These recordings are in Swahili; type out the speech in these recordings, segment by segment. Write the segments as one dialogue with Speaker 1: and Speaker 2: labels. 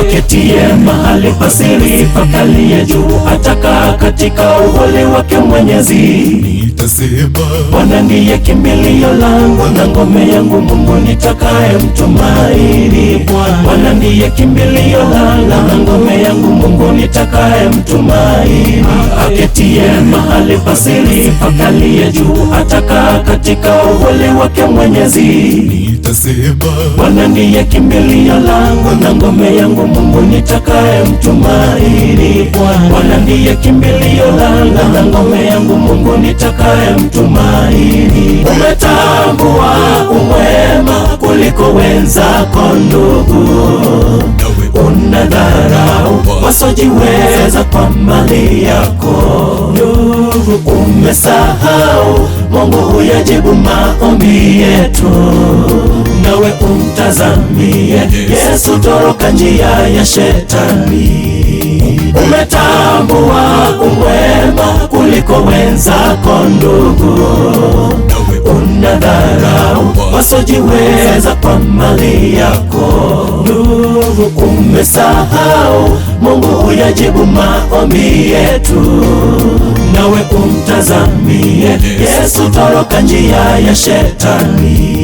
Speaker 1: Aketie mahali pasiri pakalia juu, atakaa katika uvuli wake Mwenyezi.
Speaker 2: Nitasema
Speaker 1: Bwana ndiye kimbilio langu na ngome yangu, Mungu nitakaye mtumaini. Bwana ndiye kimbilio langu na ngome yangu, Mungu nitakaye mtumaini. Aketie mahali pasiri pakalia juu, atakaa katika uvuli wake Mwenyezi.
Speaker 2: nitasema
Speaker 1: Bwana ndiye kimbilio langu na ngome yangu, Mungu nitakaye mtumaini. Bwana ndiye kimbilio langu na ngome yangu, Mungu nitakaye mtumaini. Umetambua umwema kuliko wenzako ndugu, unadharau wasiojiweza kwa mali yako. Ndugu, umesahau Mungu huyajibu maombi yetu. Nawe umtazamie Yesu, toroka njia ya shetani. Umetambua umwema kuliko wenzako ndugu, unadharau wasiojiweza kwa mali yako. Ndugu, umesahau Mungu huyajibu maombi yetu. Nawe umtazamie Yesu, toroka njia ya shetani.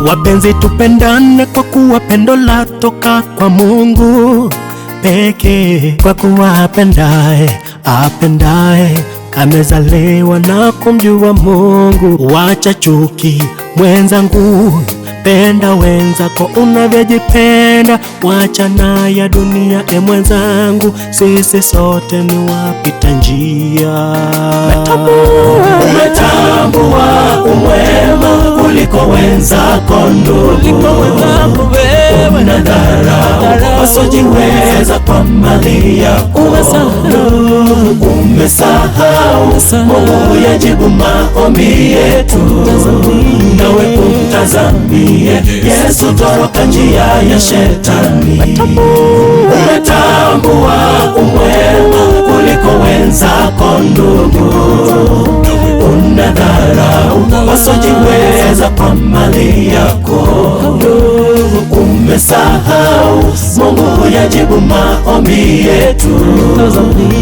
Speaker 1: Wapenzi, tupendane kwa kuwa pendo latoka kwa Mungu pekee. Kwa kuwa apendaye amezaliwa na kumjua Mungu. Wacha chuki mwenzangu, penda wenzako unavyojipenda. Wacha na ya dunia mwenzangu, sisi sote ni wapita njia. Umetambua umwema kuliko wenzako ndugu, unadharau wasiojiweza kwa mali yako. Umesahau Mungu huyajibu maombi yetu. Nawe umtazamie Yesu, toroka njia ya shetani. Umetambua umwema kuliko wenzako ndugu, unadharau wasiojiweza kwa mali yako. Umesahau Mungu huyajibu maombi yetu.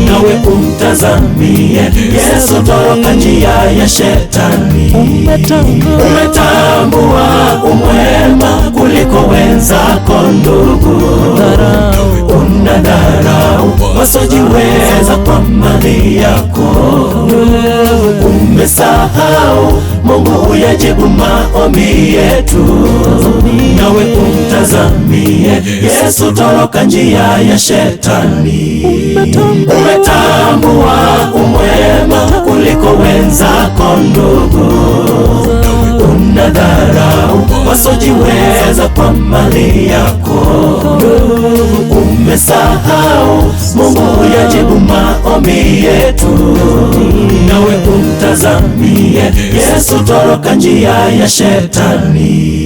Speaker 1: Nawe umtazamie Yesu, toroka njia ya shetani. Umetambua umwema kuliko wenzako ndugu, unadharau wasiojiweza kwa mali yako. Umesahau Mungu huyajibu maombi yetu. Nawe umtazamie Yesu, toroka njia ya shetani. Umetambua umwema kuliko wenzako ndugu, unadharau wasiojiweza kwa mali yako. Umesahau Mungu huyajibu maombi yetu. Nawe umtazamie Yesu, toroka njia ya shetani.